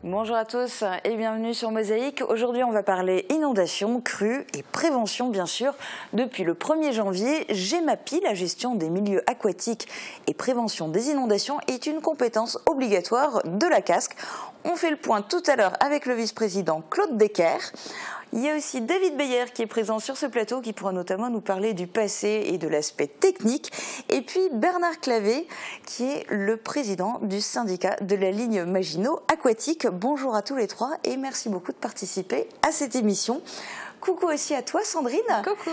Bonjour à tous et bienvenue sur Mosaïque. Aujourd'hui, on va parler inondations, crues et prévention, bien sûr. Depuis le 1er janvier, GEMAPI, la gestion des milieux aquatiques et prévention des inondations, est une compétence obligatoire de la CASC. On fait le point tout à l'heure avec le vice-président Claude Decker. Il y a aussi David Beyer qui est présent sur ce plateau, qui pourra notamment nous parler du passé et de l'aspect technique. Et puis Bernard Clavé, qui est le président du syndicat de la ligne Maginot Aquatique. Bonjour à tous les trois et merci beaucoup de participer à cette émission. Coucou aussi à toi Sandrine. Coucou.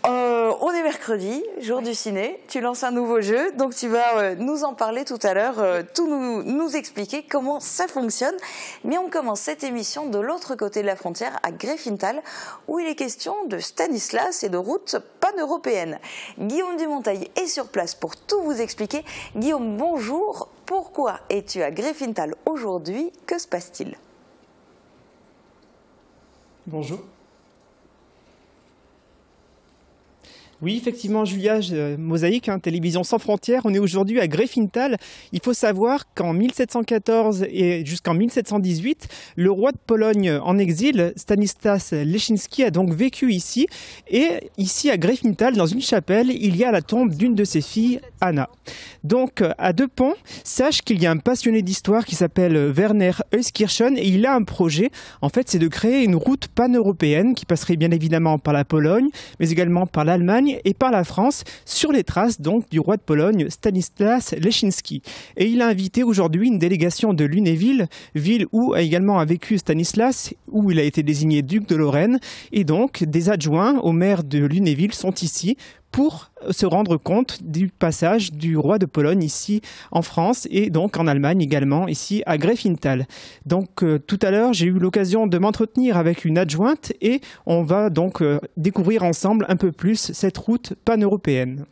On est mercredi, jour du ciné. Tu lances un nouveau jeu, donc tu vas nous en parler tout à l'heure, tout nous expliquer comment ça fonctionne. Mais on commence cette émission de l'autre côté de la frontière, à Greffinthal, où il est question de Stanislas et de routes pan-européennes. Guillaume Dumontail est sur place pour tout vous expliquer. Guillaume, bonjour. Pourquoi es-tu à Greffinthal aujourd'hui? Que se passe-t-il? Bonjour. Oui, effectivement, Julia, Mosaïque, Télévision sans frontières. On est aujourd'hui à Greffinthal. Il faut savoir qu'en 1714 et jusqu'en 1718, le roi de Pologne en exil, Stanislas Leszczyński, a donc vécu ici. Et ici, à Greffinthal, dans une chapelle, il y a la tombe d'une de ses filles, Anna. Donc, à Deux Ponts, sache qu'il y a un passionné d'histoire qui s'appelle Werner Euskirchen et il a un projet. En fait, c'est de créer une route pan-européenne qui passerait bien évidemment par la Pologne, mais également par l'Allemagne et par la France, sur les traces donc du roi de Pologne Stanislas Leszczyński. Et il a invité aujourd'hui une délégation de Lunéville, ville où a également vécu Stanislas, où il a été désigné duc de Lorraine. Et donc, des adjoints au maire de Lunéville sont ici pour se rendre compte du passage du roi de Pologne ici en France et donc en Allemagne également, ici à Greffinthal. Donc tout à l'heure, j'ai eu l'occasion de m'entretenir avec une adjointe et on va donc découvrir ensemble un peu plus cette route pan-européenne.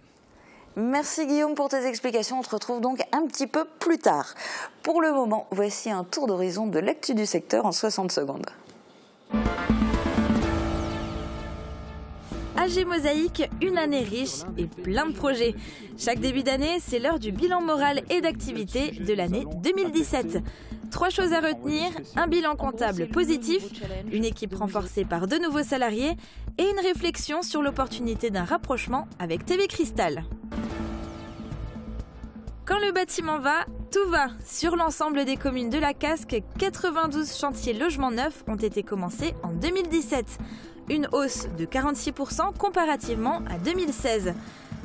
Merci Guillaume pour tes explications. On te retrouve donc un petit peu plus tard. Pour le moment, voici un tour d'horizon de l'actu du secteur en 60 secondes. AG Mosaïque, une année riche et plein de projets. Chaque début d'année, c'est l'heure du bilan moral et d'activité de l'année 2017. 3 choses à retenir, un bilan comptable positif, une équipe renforcée par 2 nouveaux salariés et une réflexion sur l'opportunité d'un rapprochement avec TV Cristal. Quand le bâtiment va, tout va. Sur l'ensemble des communes de la Casque, 92 chantiers logements neufs ont été commencés en 2017. Une hausse de 46% comparativement à 2016.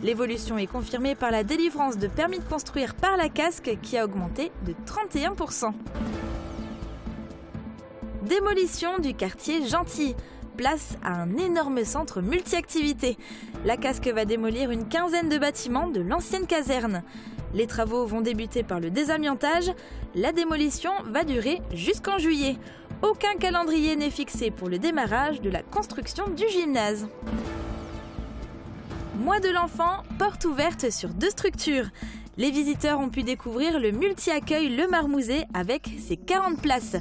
L'évolution est confirmée par la délivrance de permis de construire par la Casque qui a augmenté de 31%. Démolition du quartier Gentil. Place à un énorme centre multi-activités. La Casque va démolir une quinzaine de bâtiments de l'ancienne caserne. Les travaux vont débuter par le désamiantage. La démolition va durer jusqu'en juillet. Aucun calendrier n'est fixé pour le démarrage de la construction du gymnase. Mois de l'enfant, porte ouverte sur 2 structures. Les visiteurs ont pu découvrir le multi-accueil Le Marmouzet avec ses 40 places.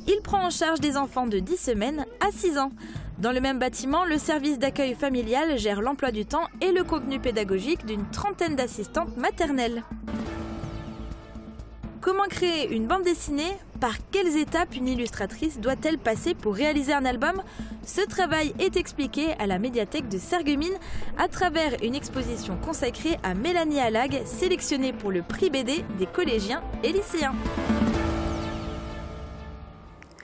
Il prend en charge des enfants de 10 semaines à 6 ans. Dans le même bâtiment, le service d'accueil familial gère l'emploi du temps et le contenu pédagogique d'une trentaine d'assistantes maternelles. Comment créer une bande dessinée? Par quelles étapes une illustratrice doit-elle passer pour réaliser un album? Ce travail est expliqué à la médiathèque de Sarreguemines à travers une exposition consacrée à Mélanie Allag, sélectionnée pour le prix BD des collégiens et lycéens.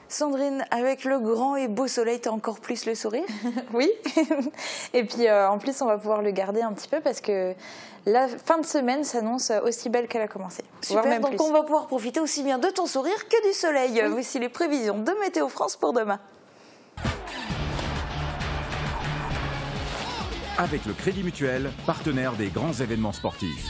Sandrine, avec le grand et beau soleil, t'as encore plus le sourire? Oui, et puis en plus on va pouvoir le garder un petit peu parce que la fin de semaine s'annonce aussi belle qu'elle a commencé. Super, donc on va pouvoir profiter aussi bien de ton sourire que du soleil. Oui. Voici les prévisions de Météo France pour demain. Avec le Crédit Mutuel, partenaire des grands événements sportifs.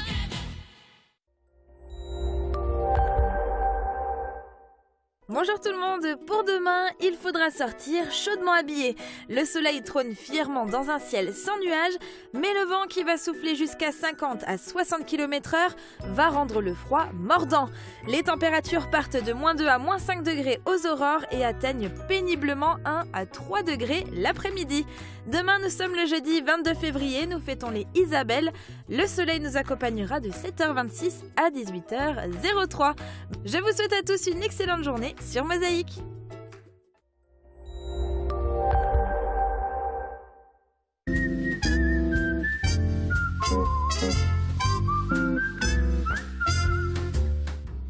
Bonjour tout le monde, pour demain, il faudra sortir chaudement habillé. Le soleil trône fièrement dans un ciel sans nuages, mais le vent qui va souffler jusqu'à 50 à 60 km/h va rendre le froid mordant. Les températures partent de -2 à -5 degrés aux aurores et atteignent péniblement 1 à 3 degrés l'après-midi. Demain, nous sommes le jeudi 22 février, nous fêtons les Isabelles. Le soleil nous accompagnera de 7h26 à 18h03. Je vous souhaite à tous une excellente journée sur Mosaïque.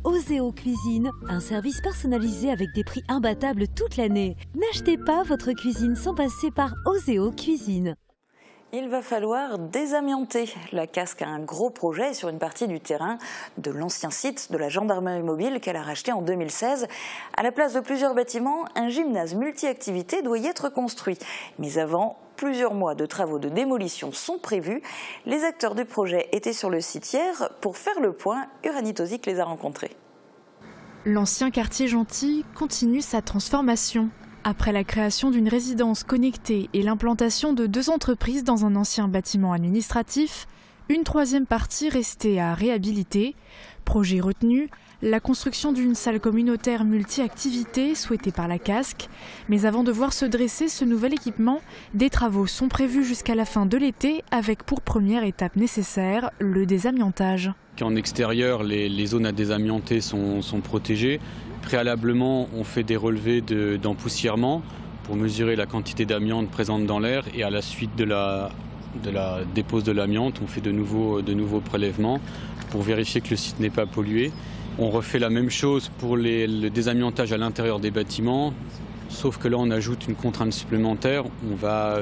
Oseo Cuisine, un service personnalisé avec des prix imbattables toute l'année. N'achetez pas votre cuisine sans passer par Oseo Cuisine. Il va falloir désamianter. La Casque a un gros projet sur une partie du terrain de l'ancien site de la gendarmerie mobile qu'elle a racheté en 2016. À la place de plusieurs bâtiments, un gymnase multi-activités doit y être construit. Mais avant, plusieurs mois de travaux de démolition sont prévus. Les acteurs du projet étaient sur le site hier. Pour faire le point, Uranie Tozic les a rencontrés. L'ancien quartier Gentil continue sa transformation. Après la création d'une résidence connectée et l'implantation de 2 entreprises dans un ancien bâtiment administratif, une 3e partie restait à réhabiliter. Projet retenu, la construction d'une salle communautaire multi-activités souhaitée par la Casque. Mais avant de voir se dresser ce nouvel équipement, des travaux sont prévus jusqu'à la fin de l'été avec pour première étape nécessaire le désamiantage. En extérieur, les zones à désamianter sont protégées. Préalablement, on fait des relevés d'empoussièrement pour mesurer la quantité d'amiante présente dans l'air et à la suite de la dépose de l'amiante, on fait de nouveaux prélèvements pour vérifier que le site n'est pas pollué. On refait la même chose pour le désamiantage à l'intérieur des bâtiments, sauf que là on ajoute une contrainte supplémentaire, on va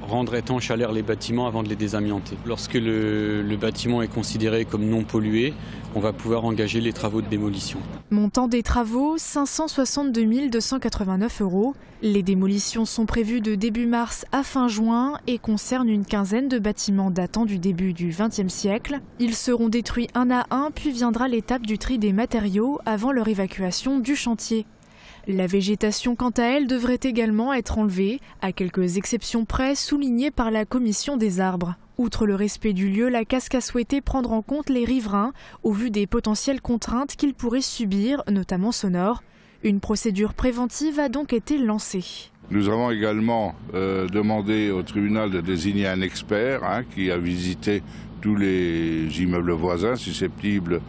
rendre étanches à l'air les bâtiments avant de les désamianter. Lorsque le bâtiment est considéré comme non pollué, on va pouvoir engager les travaux de démolition. Montant des travaux, 562 289 €. Les démolitions sont prévues de début mars à fin juin et concernent une quinzaine de bâtiments datant du début du XXe siècle. Ils seront détruits un à un, puis viendra l'étape du tri des matériaux avant leur évacuation du chantier. La végétation, quant à elle, devrait également être enlevée, à quelques exceptions près soulignées par la commission des arbres. Outre le respect du lieu, la Casque a souhaité prendre en compte les riverains au vu des potentielles contraintes qu'ils pourraient subir, notamment sonores. Une procédure préventive a donc été lancée. Nous avons également demandé au tribunal de désigner un expert qui a visité tous les immeubles voisins susceptibles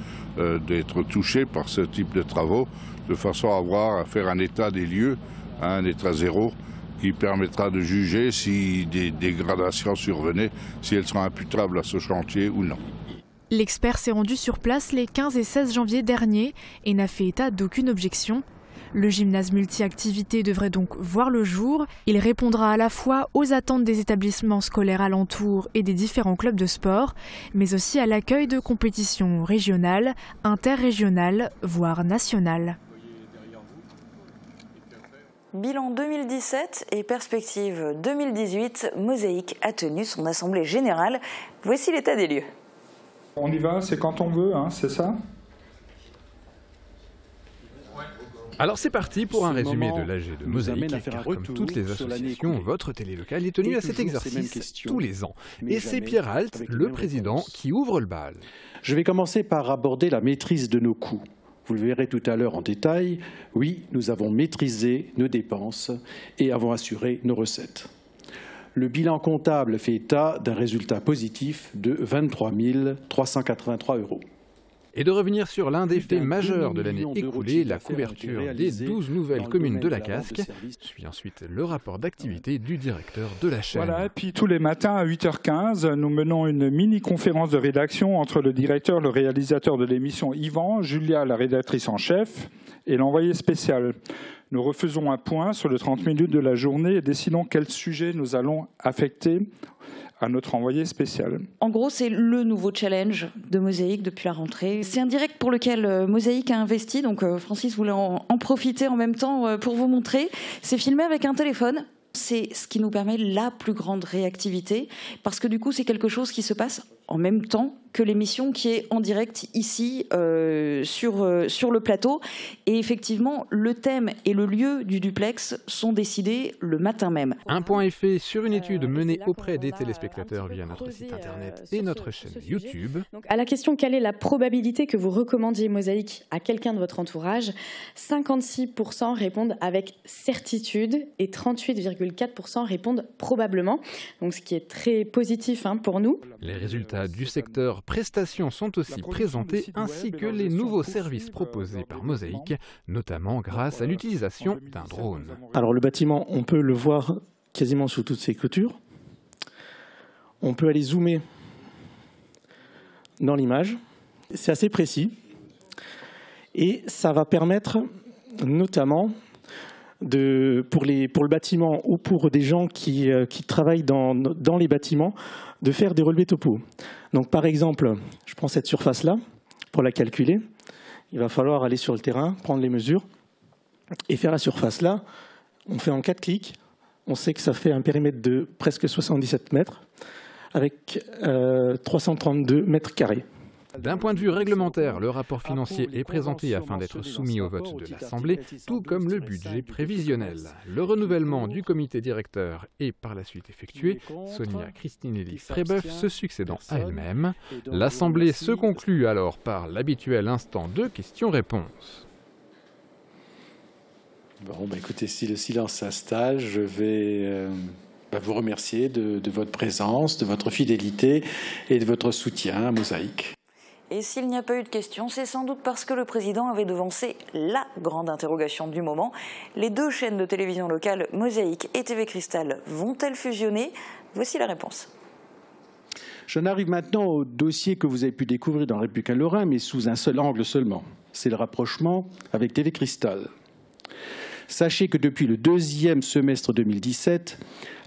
d'être touchés par ce type de travaux, de façon à faire un état des lieux, un état zéro, qui permettra de juger si des dégradations survenaient, si elles sont imputables à ce chantier ou non. L'expert s'est rendu sur place les 15 et 16 janvier dernier et n'a fait état d'aucune objection. Le gymnase multi-activités devrait donc voir le jour. Il répondra à la fois aux attentes des établissements scolaires alentours et des différents clubs de sport, mais aussi à l'accueil de compétitions régionales, interrégionales, voire nationales. Bilan 2017 et perspective 2018, Mosaïque a tenu son assemblée générale. Voici l'état des lieux. On y va, c'est quand on veut, c'est ça ? Alors c'est parti pour un résumé de l'AG de Mosaïque, car comme toutes les associations, votre télé locale est tenue à cet exercice tous les ans. Et c'est Pierre Alt, le président, qui ouvre le bal. Je vais commencer par aborder la maîtrise de nos coûts. Vous le verrez tout à l'heure en détail, oui, nous avons maîtrisé nos dépenses et avons assuré nos recettes. Le bilan comptable fait état d'un résultat positif de 23 383 €. Et de revenir sur l'un des faits majeurs de l'année écoulée, la couverture des 12 nouvelles communes de la Casque. Suit ensuite le rapport d'activité du directeur de la chaîne. Voilà, et puis tous les matins à 8h15, nous menons une mini-conférence de rédaction entre le directeur, le réalisateur de l'émission Yvan, Julia, la rédactrice en chef, et l'envoyé spécial. Nous refaisons un point sur les 30 minutes de la journée et décidons quel sujet nous allons affecter à notre envoyé spécial. En gros, c'est le nouveau challenge de Mosaïque depuis la rentrée. C'est un direct pour lequel Mosaïque a investi, donc Francis voulait en profiter en même temps pour vous montrer. C'est filmé avec un téléphone. C'est ce qui nous permet la plus grande réactivité, parce que du coup, c'est quelque chose qui se passe en même temps que l'émission qui est en direct ici sur le plateau. Et effectivement, le thème et le lieu du duplex sont décidés le matin même. Un point est fait sur une étude menée auprès des téléspectateurs via notre site internet et notre chaîne YouTube. Donc, à la question quelle est la probabilité que vous recommandiez Mosaïque à quelqu'un de votre entourage, 56% répondent avec certitude et 38,4% répondent probablement. Donc, ce qui est très positif pour nous. Les résultats résultats du secteur prestations sont aussi présentés, ainsi que les nouveaux services proposés par Mosaïque, notamment grâce à l'utilisation d'un drone. Alors le bâtiment, on peut le voir quasiment sous toutes ses clôtures. On peut aller zoomer dans l'image. C'est assez précis. Et ça va permettre notamment, pour le bâtiment ou pour des gens qui travaillent dans les bâtiments, de faire des relevés topo. Donc par exemple, je prends cette surface-là, pour la calculer, il va falloir aller sur le terrain, prendre les mesures et faire la surface-là. On fait en 4 clics, on sait que ça fait un périmètre de presque 77 mètres, avec 332 mètres carrés. D'un point de vue réglementaire, le rapport financier est présenté afin d'être soumis au vote de l'Assemblée, tout comme le budget prévisionnel. Le renouvellement du comité directeur est par la suite effectué, Sonia Christinelli-Frébeuf se succédant à elle-même. L'Assemblée se conclut alors par l'habituel instant de questions-réponses. Bon, écoutez, si le silence s'installe, je vais vous remercier de votre présence, de votre fidélité et de votre soutien à Mosaïque. Et s'il n'y a pas eu de questions, c'est sans doute parce que le président avait devancé la grande interrogation du moment. Les 2 chaînes de télévision locales, Mosaïque et TV Cristal, vont-elles fusionner? Voici la réponse. J'en arrive maintenant au dossier que vous avez pu découvrir dans Républicain Lorrain, mais sous un seul angle seulement. C'est le rapprochement avec TV Cristal. Sachez que depuis le 2e semestre 2017,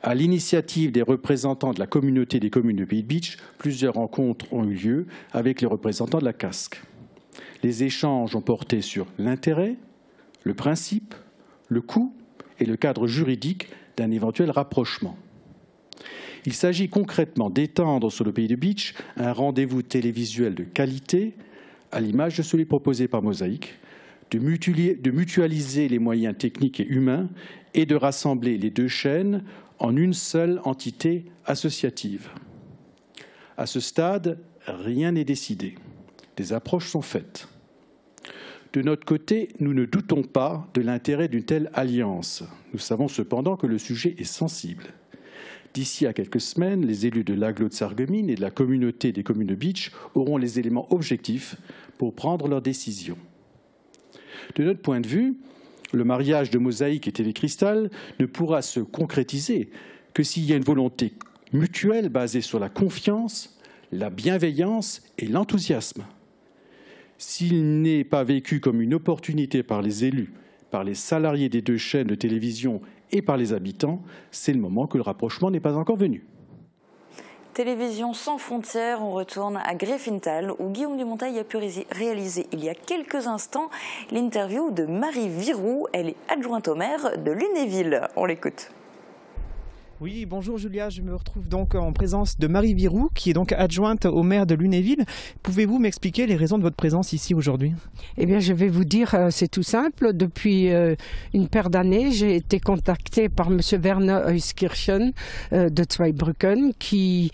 à l'initiative des représentants de la communauté des communes de Pays de Bitche, plusieurs rencontres ont eu lieu avec les représentants de la CASC. Les échanges ont porté sur l'intérêt, le principe, le coût et le cadre juridique d'un éventuel rapprochement. Il s'agit concrètement d'étendre sur le Pays de Bitche un rendez-vous télévisuel de qualité, à l'image de celui proposé par Mosaïque, de mutualiser les moyens techniques et humains et de rassembler les 2 chaînes en une seule entité associative. À ce stade, rien n'est décidé. Des approches sont faites. De notre côté, nous ne doutons pas de l'intérêt d'une telle alliance. Nous savons cependant que le sujet est sensible. D'ici à quelques semaines, les élus de l'Agglo de Sarreguemines et de la communauté des communes de Bitche auront les éléments objectifs pour prendre leurs décisions. De notre point de vue, le mariage de Mosaïque et TV Cristal ne pourra se concrétiser que s'il y a une volonté mutuelle basée sur la confiance, la bienveillance et l'enthousiasme. S'il n'est pas vécu comme une opportunité par les élus, par les salariés des 2 chaînes de télévision et par les habitants, c'est le moment que le rapprochement n'est pas encore venu. Télévision sans frontières, on retourne à Greffinthal où Guillaume Dumontail a pu réaliser il y a quelques instants l'interview de Marie Viroux. Elle est adjointe au maire de Lunéville. On l'écoute. Oui, bonjour Julia, je me retrouve donc en présence de Marie Viroux, qui est donc adjointe au maire de Lunéville. Pouvez-vous m'expliquer les raisons de votre présence ici aujourd'hui? Eh bien, je vais vous dire, c'est tout simple. Depuis une paire d'années, j'ai été contactée par M. Werner Euskirchen de Zweibrücken qui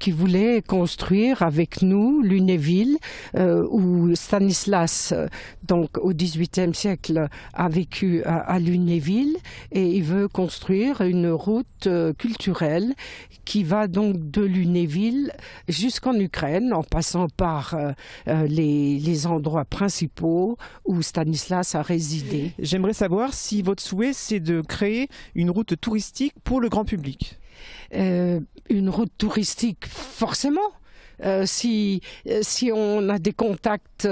voulait construire avec nous Lunéville, où Stanislas, donc au XVIIIe siècle, a vécu à Lunéville, et il veut construire une route culturelle qui va donc de Lunéville jusqu'en Ukraine en passant par les endroits principaux où Stanislas a résidé. J'aimerais savoir si votre souhait c'est de créer une route touristique pour le grand public. Une route touristique, forcément. Si on a des contacts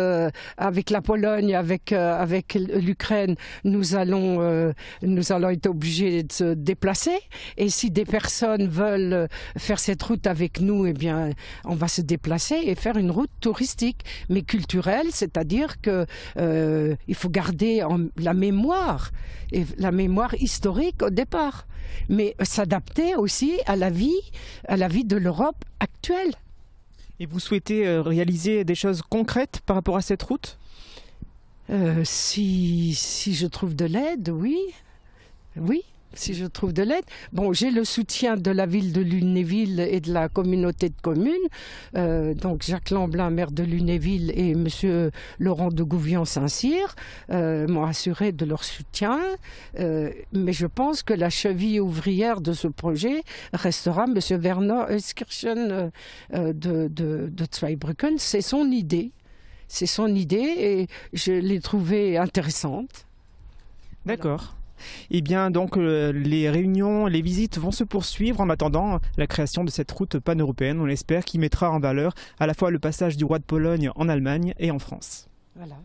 avec la Pologne, avec l'Ukraine, nous allons être obligés de se déplacer. Et si des personnes veulent faire cette route avec nous, eh bien, on va se déplacer et faire une route touristique, mais culturelle, c'est-à-dire que il faut garder la mémoire historique au départ, mais s'adapter aussi à la vie de l'Europe actuelle. Et vous souhaitez réaliser des choses concrètes par rapport à cette route? Si je trouve de l'aide, oui. Oui, si je trouve de l'aide. Bon, j'ai le soutien de la ville de Lunéville et de la communauté de communes. Donc Jacques Lamblin, maire de Lunéville, et monsieur Laurent de Gouvion-Saint-Cyr m'ont assuré de leur soutien. Mais je pense que la cheville ouvrière de ce projet restera monsieur Werner Euskirchen de Zweibrücken. C'est son idée. C'est son idée et je l'ai trouvée intéressante. D'accord. Eh bien, donc, les réunions, les visites vont se poursuivre en attendant la création de cette route pan-européenne, on espère, qui mettra en valeur à la fois le passage du roi de Pologne en Allemagne et en France. Voilà.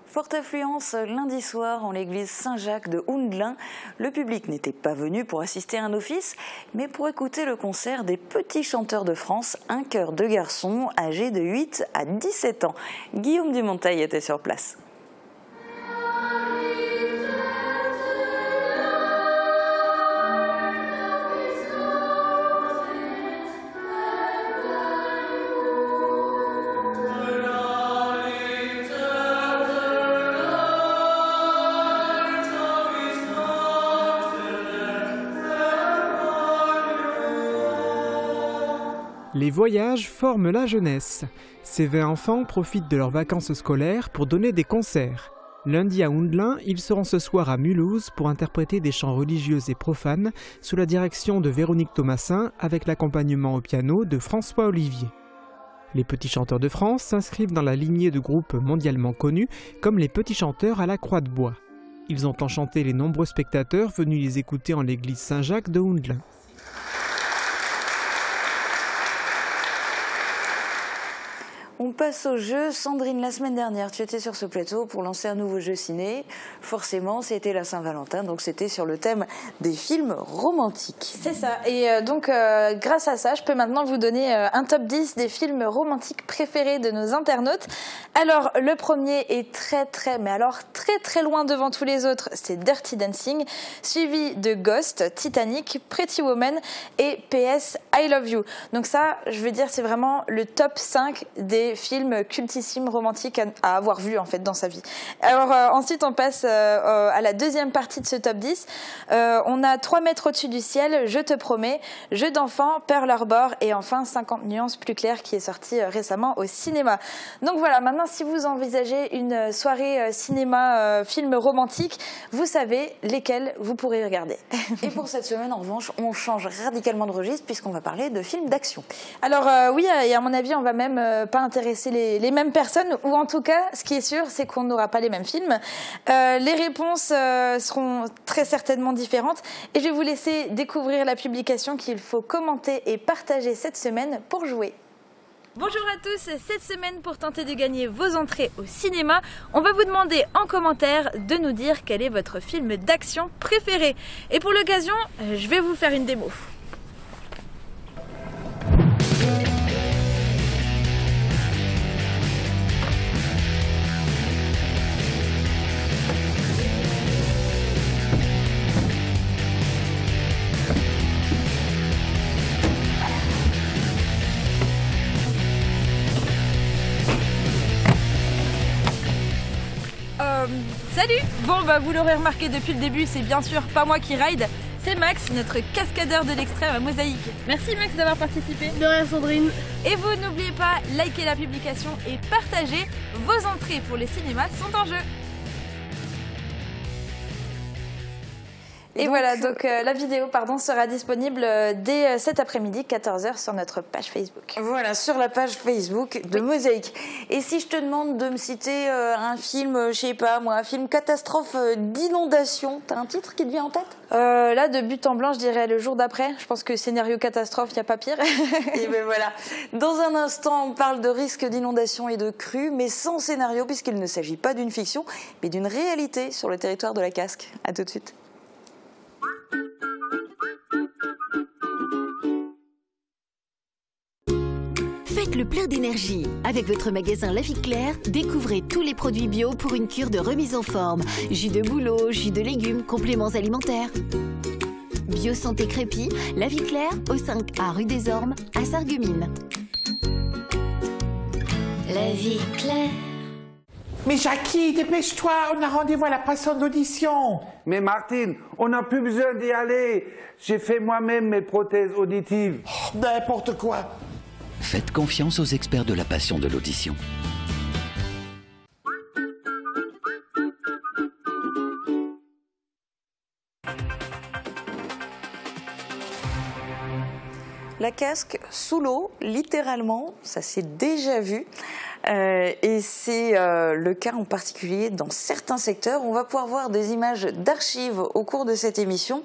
Forte affluence lundi soir en l'église Saint-Jacques de Houndelin. Le public n'était pas venu pour assister à un office, mais pour écouter le concert des Petits Chanteurs de France, un chœur de garçons âgés de 8 à 17 ans. Guillaume Dumonteil était sur place. Les voyages forment la jeunesse. Ces 20 enfants profitent de leurs vacances scolaires pour donner des concerts. Lundi à Houndelin, ils seront ce soir à Mulhouse pour interpréter des chants religieux et profanes sous la direction de Véronique Thomassin avec l'accompagnement au piano de François Olivier. Les Petits Chanteurs de France s'inscrivent dans la lignée de groupes mondialement connus comme les Petits Chanteurs à la Croix de Bois. Ils ont enchanté les nombreux spectateurs venus les écouter en l'église Saint-Jacques de Houndelin. On passe au jeu. Sandrine, la semaine dernière, tu étais sur ce plateau pour lancer un nouveau jeu ciné. Forcément, c'était la Saint-Valentin, donc c'était sur le thème des films romantiques. C'est ça. Et donc, grâce à ça, je peux maintenant vous donner un top 10 des films romantiques préférés de nos internautes. Alors, le premier est très loin devant tous les autres, c'est Dirty Dancing, suivi de Ghost, Titanic, Pretty Woman et PS I Love You. Donc ça, je veux dire, c'est vraiment le top 5 des films cultissimes romantiques à avoir vu en fait dans sa vie. Alors ensuite on passe à la deuxième partie de ce top 10. On a 3 mètres au-dessus du ciel, Je te promets, Jeu d'enfant, Pearl Harbor et enfin 50 nuances plus claires qui est sorti récemment au cinéma. Donc voilà, maintenant si vous envisagez une soirée cinéma film romantique, vous savez lesquels vous pourrez regarder. Et pour cette semaine en revanche, on change radicalement de registre puisqu'on va parler de films d'action. Alors oui, et à mon avis on va même pas intéresser les mêmes personnes, ou en tout cas ce qui est sûr c'est qu'on n'aura pas les mêmes films. Les réponses seront très certainement différentes et je vais vous laisser découvrir la publication qu'il faut commenter et partager cette semaine pour jouer. Bonjour à tous, cette semaine pour tenter de gagner vos entrées au cinéma, on va vous demander en commentaire de nous dire quel est votre film d'action préféré. Et pour l'occasion, je vais vous faire une démo. Salut! Bon bah vous l'aurez remarqué depuis le début, c'est bien sûr pas moi qui ride, c'est Max, notre cascadeur de l'extrême à Mosaïque. Merci Max d'avoir participé. De rien Sandrine. Et vous n'oubliez pas, likez la publication et partagez, vos entrées pour les cinémas sont en jeu. Et voilà, donc la vidéo sera disponible dès cet après-midi, 14h, sur notre page Facebook. Voilà, sur la page Facebook de Mosaïque. Et si je te demande de me citer un film, je sais pas moi, un film catastrophe d'inondation, t'as un titre qui te vient en tête? Là, de but en blanc, je dirais Le jour d'après. Je pense que scénario catastrophe, il n'y a pas pire. Et ben voilà. Dans un instant, on parle de risque d'inondation et de crue, mais sans scénario, puisqu'il ne s'agit pas d'une fiction, mais d'une réalité sur le territoire de la Casque. À tout de suite. Faites le plein d'énergie. Avec votre magasin La Vie Claire, découvrez tous les produits bio pour une cure de remise en forme. Jus de bouleau, jus de légumes, compléments alimentaires. Bio Santé Crépy, La Vie Claire, au 5A rue des Ormes, à Sarreguemines. La Vie Claire. Mais Jackie, dépêche-toi, on a rendez-vous à la passante d'audition. Mais Martine, on n'a plus besoin d'y aller. J'ai fait moi-même mes prothèses auditives. Oh, n'importe quoi. Faites confiance aux experts de la passion de l'audition. La casque sous l'eau, littéralement, ça s'est déjà vu. Et c'est le cas en particulier dans certains secteurs. On va pouvoir voir des images d'archives au cours de cette émission.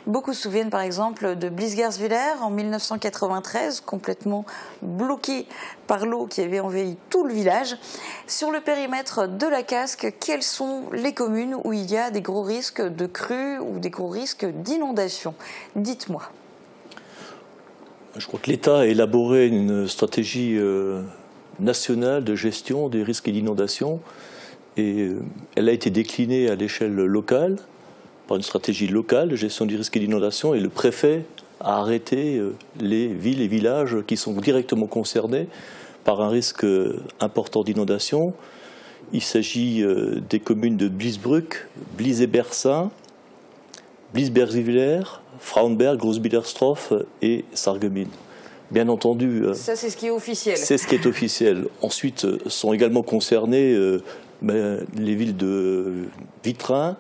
Beaucoup se souviennent par exemple de Blisgarswiller en 1993, complètement bloqué par l'eau qui avait envahi tout le village. Sur le périmètre de la casque, quelles sont les communes où il y a des gros risques de crues ou des gros risques d'inondation? Dites-moi. Je crois que l'État a élaboré une stratégie nationale de gestion des risques d'inondation et elle a été déclinée à l'échelle locale par une stratégie locale de gestion du risque d'inondation et le préfet a arrêté les villes et villages qui sont directement concernés par un risque important d'inondation. Il s'agit des communes de Bliesbrück, Blies-et-Bersin, Blies-Bergwiller, Frauenberg, Großbiederstorf et Sarreguemines. Bien entendu. Ça, c'est ce qui est officiel. C'est ce qui est officiel. Ensuite, sont également concernées les villes de Vitrain,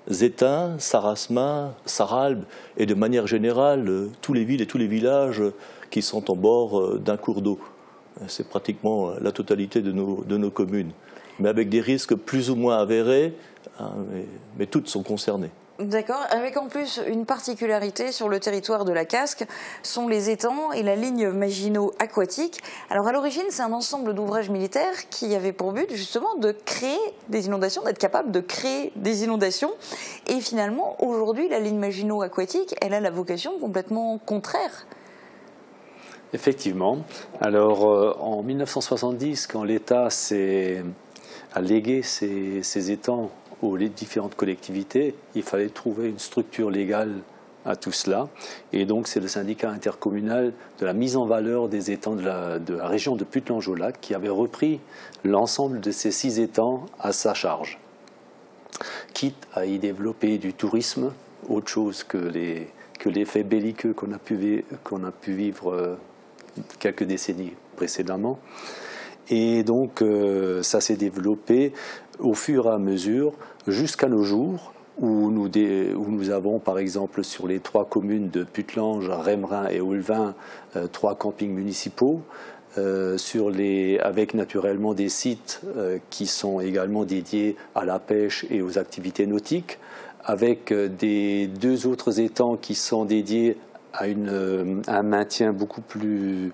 Zétain, Sarasma, Sarralbe et de manière générale, tous les villes et tous les villages qui sont en bord d'un cours d'eau. C'est pratiquement la totalité de nos communes. Mais avec des risques plus ou moins avérés, hein, mais toutes sont concernées. D'accord, avec en plus une particularité sur le territoire de la Casque, sont les étangs et la ligne Maginot aquatique. Alors à l'origine, c'est un ensemble d'ouvrages militaires qui avait pour but justement de créer des inondations, d'être capable de créer des inondations. Et finalement, aujourd'hui, la ligne Maginot aquatique, elle a la vocation complètement contraire. Effectivement. Alors en 1970, quand l'État a légué ces étangs aux différentes collectivités, il fallait trouver une structure légale à tout cela. Et donc, c'est le syndicat intercommunal de la mise en valeur des étangs de la région de Putelange-au-Lac qui avait repris l'ensemble de ces 6 étangs à sa charge. Quitte à y développer du tourisme, autre chose que l'effet belliqueux qu'on a pu vivre quelques décennies précédemment. Et donc, ça s'est développé au fur et à mesure jusqu'à nos jours où nous avons, par exemple, sur les 3 communes de Putelange, Remerin et Olvin, 3 campings municipaux, avec naturellement des sites qui sont également dédiés à la pêche et aux activités nautiques, avec des 2 autres étangs qui sont dédiés à un maintien beaucoup plus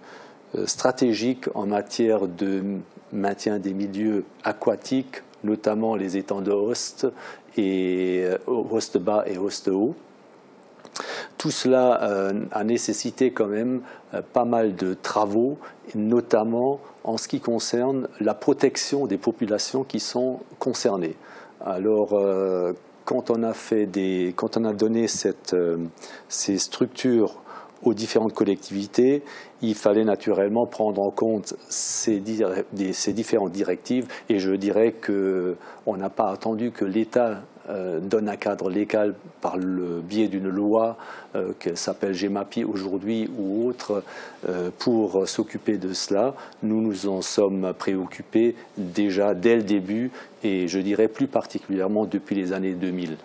stratégique en matière de maintien des milieux aquatiques, notamment les étangs de Hoste et Hoste bas et Hoste haut. Tout cela a nécessité quand même pas mal de travaux, notamment en ce qui concerne la protection des populations qui sont concernées. Alors, quand on a donné ces structures aux différentes collectivités, il fallait naturellement prendre en compte ces différentes directives et je dirais qu'on n'a pas attendu que l'État donne un cadre légal par le biais d'une loi qui s'appelle GEMAPI aujourd'hui ou autre pour s'occuper de cela. Nous nous en sommes préoccupés déjà dès le début et je dirais plus particulièrement depuis les années 2000.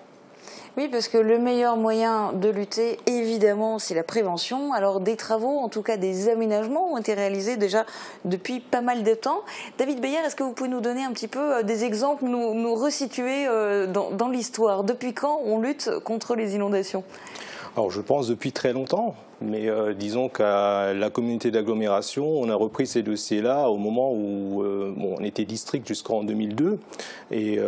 Oui, parce que le meilleur moyen de lutter, évidemment, c'est la prévention. Alors, des travaux, en tout cas des aménagements, ont été réalisés déjà depuis pas mal de temps. David Beyer, est-ce que vous pouvez nous donner un petit peu des exemples, nous resituer dans l'histoire? Depuis quand on lutte contre les inondations? Alors, je pense depuis très longtemps. Mais disons qu'à la communauté d'agglomération, on a repris ces dossiers-là au moment où on était district jusqu'en 2002 et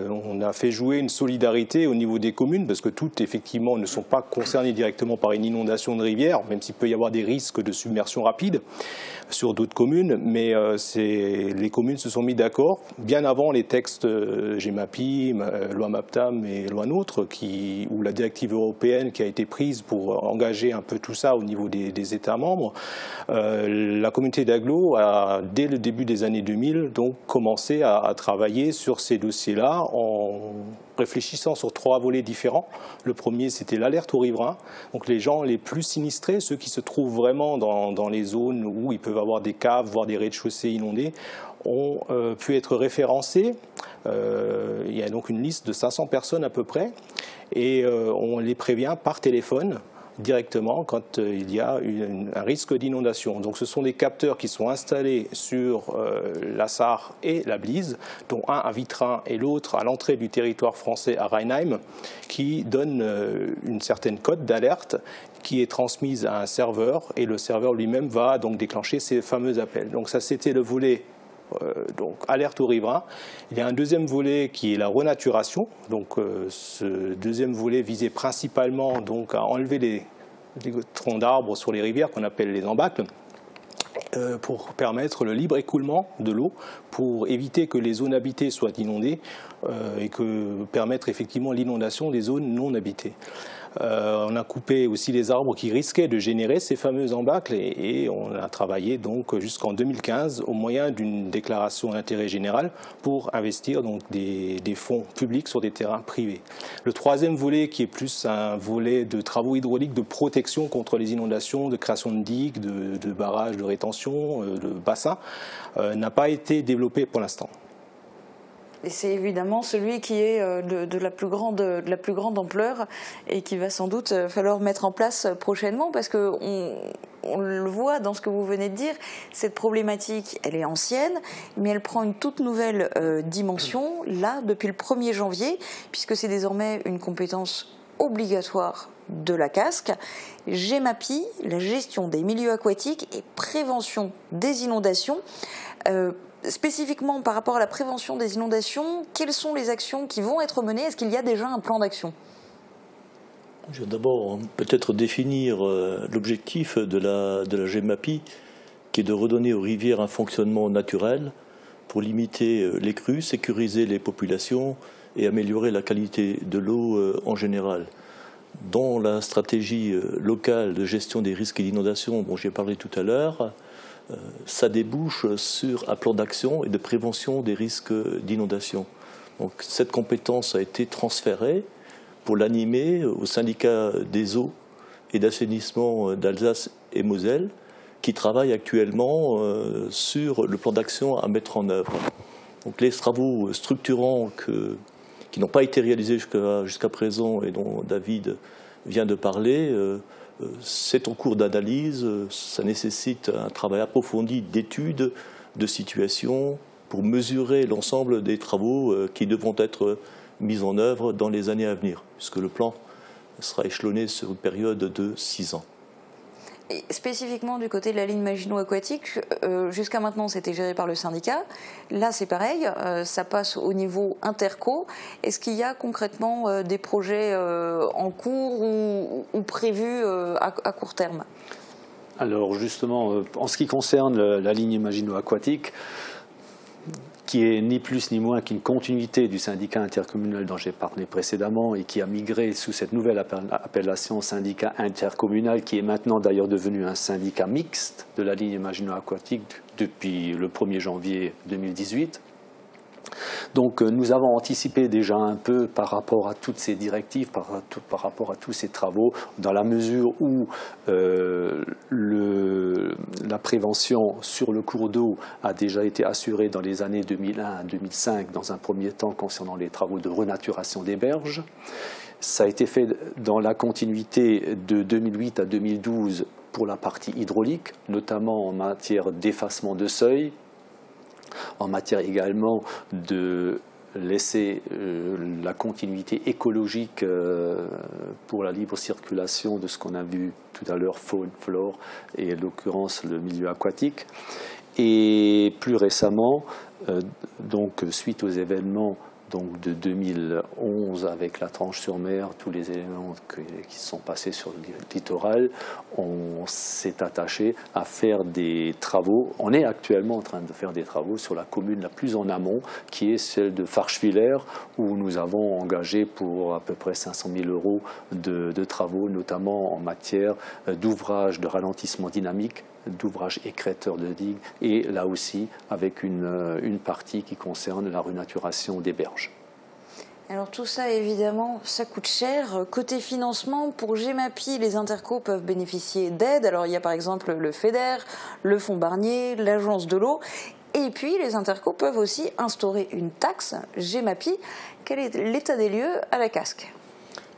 on a fait jouer une solidarité au niveau des communes parce que toutes effectivement ne sont pas concernées directement par une inondation de rivière, même s'il peut y avoir des risques de submersion rapide sur d'autres communes, mais les communes se sont mis d'accord bien avant les textes GEMAPI, loi MAPTAM et loi NOTRe, ou la directive européenne qui a été prise pour engager un peu tout ça au niveau des États membres. La communauté d'agglo a, dès le début des années 2000, donc commencé à travailler sur ces dossiers-là en réfléchissant sur 3 volets différents. Le premier, c'était l'alerte aux riverains. Donc les gens les plus sinistrés, ceux qui se trouvent vraiment dans les zones où ils peuvent avoir des caves, voire des rez-de-chaussée inondés, ont pu être référencés. Il y a donc une liste de 500 personnes à peu près, et on les prévient par téléphone directement quand il y a un risque d'inondation. Donc ce sont des capteurs qui sont installés sur la Sarre et la Blise, dont un à Vitrin et l'autre à l'entrée du territoire français à Rheinheim, qui donnent une certaine cote d'alerte qui est transmise à un serveur, et le serveur lui-même va donc déclencher ces fameux appels. Donc ça, c'était le volet donc alerte aux riverains. Il y a un deuxième volet qui est la renaturation. Donc ce deuxième volet visait principalement donc à enlever les troncs d'arbres sur les rivières qu'on appelle les embâcles, pour permettre le libre écoulement de l'eau, pour éviter que les zones habitées soient inondées et que permettre effectivement l'inondation des zones non habitées. On a coupé aussi les arbres qui risquaient de générer ces fameux embâcles, et on a travaillé donc jusqu'en 2015 au moyen d'une déclaration d'intérêt général pour investir donc des fonds publics sur des terrains privés. Le troisième volet, qui est plus un volet de travaux hydrauliques de protection contre les inondations, de création de digues, de barrages de rétention, de bassins, n'a pas été développé pour l'instant. Et c'est évidemment celui qui est de la plus grande ampleur et qui va sans doute falloir mettre en place prochainement, parce qu'on le voit dans ce que vous venez de dire, cette problématique, elle est ancienne, mais elle prend une toute nouvelle dimension, là, depuis le 1er janvier, puisque c'est désormais une compétence obligatoire de la CASC. GEMAPI, la gestion des milieux aquatiques et prévention des inondations. Spécifiquement par rapport à la prévention des inondations, quelles sont les actions qui vont être menées? Est-ce qu'il y a déjà un plan d'action? Je vais d'abord peut-être définir l'objectif de la GEMAPI, qui est de redonner aux rivières un fonctionnement naturel pour limiter les crues, sécuriser les populations et améliorer la qualité de l'eau en général. Dans la stratégie locale de gestion des risques d'inondation dont j'ai parlé tout à l'heure, ça débouche sur un plan d'action et de prévention des risques d'inondation. Donc cette compétence a été transférée pour l'animer au syndicat des eaux et d'assainissement d'Alsace et Moselle, qui travaille actuellement sur le plan d'action à mettre en œuvre. Donc les travaux structurants qui n'ont pas été réalisés jusqu'à présent et dont David vient de parler, c'est en cours d'analyse, ça nécessite un travail approfondi d'études, de situation, pour mesurer l'ensemble des travaux qui devront être mis en œuvre dans les années à venir, puisque le plan sera échelonné sur une période de 6 ans. Et spécifiquement du côté de la ligne Maginot Aquatique, jusqu'à maintenant c'était géré par le syndicat. Là c'est pareil, ça passe au niveau interco. Est-ce qu'il y a concrètement des projets en cours ou prévus à court terme? Alors justement, en ce qui concerne la ligne Maginot Aquatique, qui est ni plus ni moins qu'une continuité du syndicat intercommunal dont j'ai parlé précédemment et qui a migré sous cette nouvelle appellation syndicat intercommunal, qui est maintenant d'ailleurs devenu un syndicat mixte de la ligne Maginot Aquatique depuis le 1er janvier 2018. Donc nous avons anticipé déjà un peu par rapport à toutes ces directives, par rapport à tous ces travaux, dans la mesure où la prévention sur le cours d'eau a déjà été assurée dans les années 2001 à 2005, dans un premier temps concernant les travaux de renaturation des berges. Ça a été fait dans la continuité de 2008 à 2012 pour la partie hydraulique, notamment en matière d'effacement de seuil, en matière également de laisser la continuité écologique pour la libre circulation de ce qu'on a vu tout à l'heure, faune, flore, et en l'occurrence le milieu aquatique. Et plus récemment, donc suite aux événements donc de 2011 avec la Tranche-sur-Mer, tous les éléments qui sont passés sur le littoral, on s'est attaché à faire des travaux. On est actuellement en train de faire des travaux sur la commune la plus en amont, qui est celle de Farcheviller, où nous avons engagé pour à peu près 500 000 € de travaux, notamment en matière d'ouvrages de ralentissement dynamique, d'ouvrages écrêteurs de digues, et là aussi avec une partie qui concerne la renaturation des berges. Alors tout ça, évidemment, ça coûte cher. Côté financement, pour GEMAPI, les intercos peuvent bénéficier d'aides. Alors il y a par exemple le FEDER, le Fonds Barnier, l'Agence de l'eau. Et puis les intercos peuvent aussi instaurer une taxe GEMAPI. Quel est l'état des lieux à la Casques?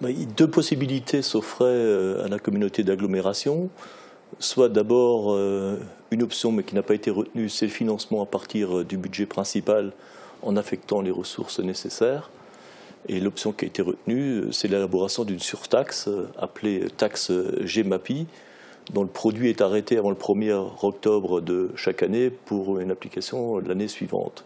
Deux possibilités s'offraient à la communauté d'agglomération. Soit d'abord une option, mais qui n'a pas été retenue, c'est le financement à partir du budget principal en affectant les ressources nécessaires. Et l'option qui a été retenue, c'est l'élaboration d'une surtaxe appelée taxe GEMAPI, dont le produit est arrêté avant le 1er octobre de chaque année pour une application l'année suivante.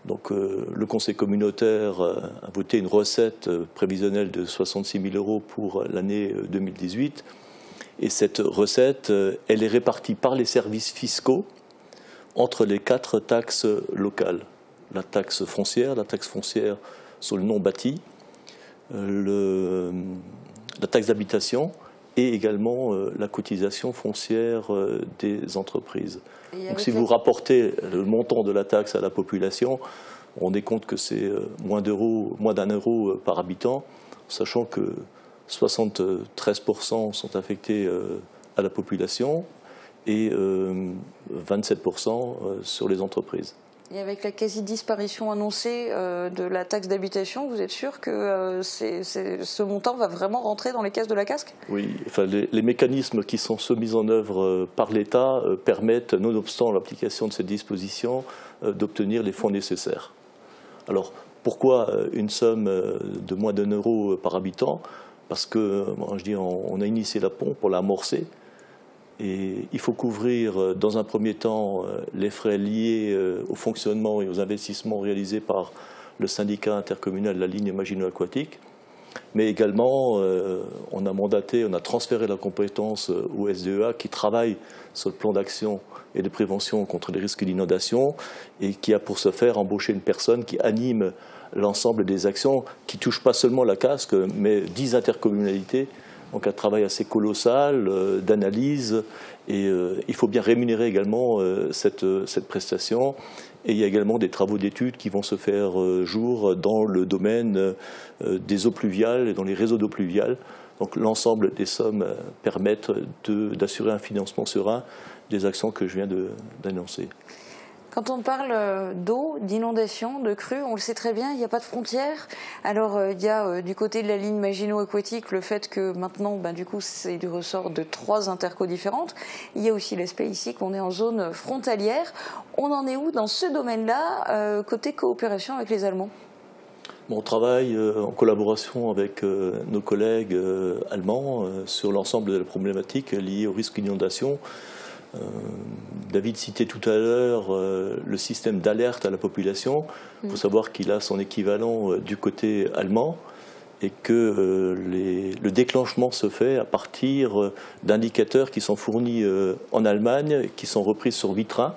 Donc le Conseil communautaire a voté une recette prévisionnelle de 66 000 € pour l'année 2018. Et cette recette, elle est répartie par les services fiscaux entre les 4 taxes locales. La taxe foncière sur le non bâti, la taxe d'habitation et également la cotisation foncière des entreprises. Donc si vous rapportez le montant de la taxe à la population, on est compte que c'est moins d'€1 par habitant, sachant que 73% sont affectés à la population et 27% sur les entreprises. Et avec la quasi-disparition annoncée de la taxe d'habitation, vous êtes sûr que ce montant va vraiment rentrer dans les caisses de la Casques? Oui, enfin, les mécanismes qui sont mis en œuvre par l'État permettent, nonobstant l'application de cette disposition, d'obtenir les fonds nécessaires. Alors, pourquoi une somme de moins d'€1 par habitant? Parce que, on a initié la pompe pour l'amorcer. Et il faut couvrir dans un premier temps les frais liés au fonctionnement et aux investissements réalisés par le syndicat intercommunal de la ligne Maginot Aquatique. Mais également, on a transféré la compétence au SDEA qui travaille sur le plan d'action et de prévention contre les risques d'inondation et qui a pour ce faire embauché une personne qui anime l'ensemble des actions qui ne touchent pas seulement la Casques, mais 10 intercommunalités. Donc un travail assez colossal d'analyse et il faut bien rémunérer également cette prestation. Et il y a également des travaux d'études qui vont se faire jour dans le domaine des eaux pluviales et dans les réseaux d'eau pluviale. Donc l'ensemble des sommes permettent d'assurer un financement serein des actions que je viens d'annoncer. Quand on parle d'eau, d'inondation, de crues, on le sait très bien, il n'y a pas de frontières. Alors il y a du côté de la ligne Maginot Aquatique le fait que maintenant, du coup, c'est du ressort de 3 intercos différentes. Il y a aussi l'aspect ici qu'on est en zone frontalière. On en est où dans ce domaine-là, côté coopération avec les Allemands? On travaille en collaboration avec nos collègues allemands sur l'ensemble de la problématique liée au risque d'inondation. David citait tout à l'heure le système d'alerte à la population. Il faut savoir qu'il a son équivalent du côté allemand et que le déclenchement se fait à partir d'indicateurs qui sont fournis en Allemagne, qui sont repris sur Vitrin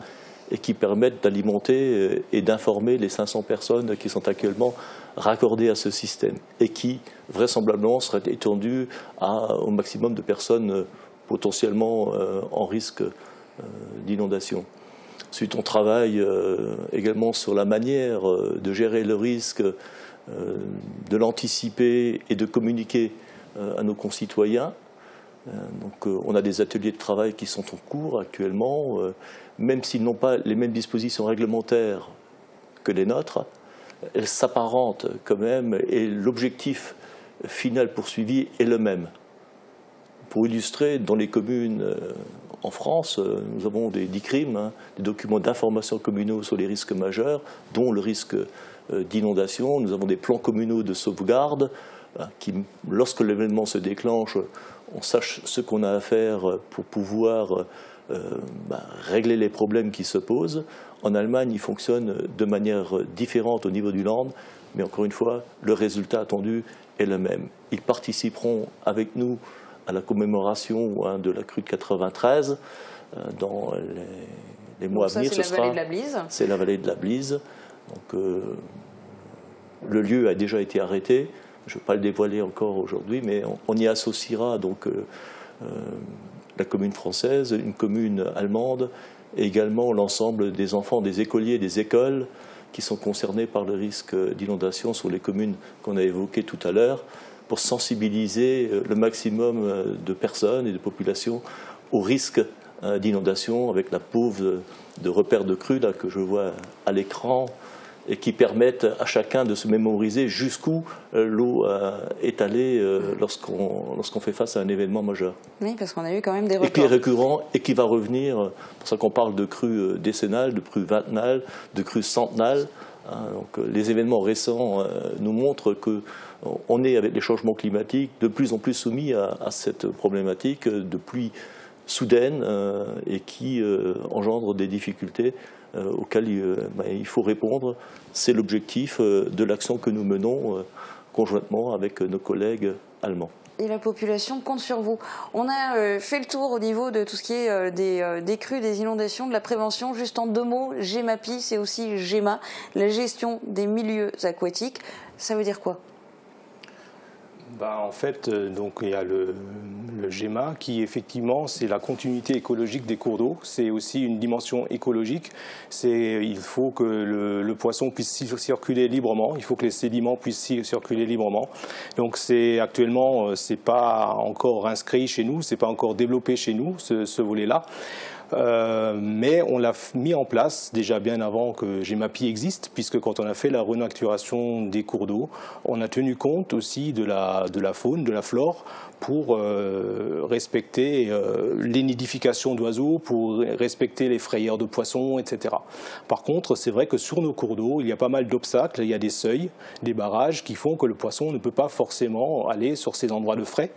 et qui permettent d'alimenter et d'informer les 500 personnes qui sont actuellement raccordées à ce système et qui vraisemblablement seraient étendues au maximum de personnes potentiellement en risque d'inondation. Ensuite, on travaille également sur la manière de gérer le risque, de l'anticiper et de communiquer à nos concitoyens. Donc, on a des ateliers de travail qui sont en cours actuellement, même s'ils n'ont pas les mêmes dispositions réglementaires que les nôtres, elles s'apparentent quand même et l'objectif final poursuivi est le même. Pour illustrer, dans les communes en France, nous avons des DICRIM, des documents d'information communaux sur les risques majeurs, dont le risque d'inondation. Nous avons des plans communaux de sauvegarde qui, lorsque l'événement se déclenche, on sache ce qu'on a à faire pour pouvoir régler les problèmes qui se posent. En Allemagne, ils fonctionnent de manière différente au niveau du Land, mais encore une fois, le résultat attendu est le même. Ils participeront avec nous à la commémoration de la crue de 93 dans les mois à venir. C'est la vallée de la Blise. C'est la vallée de la Blise. Donc, le lieu a déjà été arrêté. Je ne vais pas le dévoiler encore aujourd'hui, mais on y associera donc la commune française, une commune allemande, et également l'ensemble des enfants, des écoliers, des écoles qui sont concernés par le risque d'inondation sur les communes qu'on a évoquées tout à l'heure, pour sensibiliser le maximum de personnes et de populations au risque d'inondation, avec la pouve de repères de crues là, que je vois à l'écran, et qui permettent à chacun de se mémoriser jusqu'où l'eau est allée lorsqu'on fait face à un événement majeur. Oui, parce qu'on a eu quand même des records. Et qui est récurrent et qui va revenir, c'est pour ça qu'on parle de crues décennales, de crues vingtenales, de crues centenales. Donc, les événements récents nous montrent qu'on est, avec les changements climatiques, de plus en plus soumis à cette problématique de pluie soudaine et qui engendre des difficultés auxquelles il faut répondre. C'est l'objectif de l'action que nous menons conjointement avec nos collègues allemands. Et la population compte sur vous. On a fait le tour au niveau de tout ce qui est des crues, des inondations, de la prévention. Juste en 2 mots, GEMAPI, c'est aussi GEMA, la gestion des milieux aquatiques. Ça veut dire quoi ? En fait, donc, il y a le GEMA qui, effectivement, c'est la continuité écologique des cours d'eau. C'est aussi une dimension écologique. Il faut que le poisson puisse circuler librement. Il faut que les sédiments puissent circuler librement. Donc, actuellement, c'est pas encore inscrit chez nous, c'est pas encore développé chez nous, ce volet-là. Mais on l'a mis en place déjà bien avant que GEMAPI existe, puisque quand on a fait la renaturation des cours d'eau, on a tenu compte aussi de la faune, de la flore, pour respecter les nidifications d'oiseaux, pour respecter les frayeurs de poissons, etc. Par contre, c'est vrai que sur nos cours d'eau, il y a pas mal d'obstacles, il y a des seuils, des barrages qui font que le poisson ne peut pas forcément aller sur ces endroits de frais.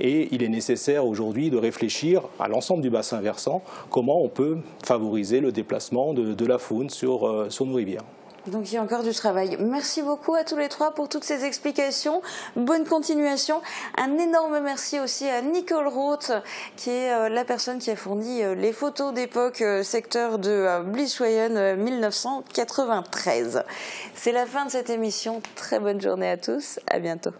Et il est nécessaire aujourd'hui de réfléchir à l'ensemble du bassin versant, comment on peut favoriser le déplacement de la faune sur nos rivières. Donc il y a encore du travail. Merci beaucoup à tous les 3 pour toutes ces explications. Bonne continuation. Un énorme merci aussi à Nicole Roth, qui est la personne qui a fourni les photos d'époque secteur de Bliesweyen 1993. C'est la fin de cette émission. Très bonne journée à tous. À bientôt.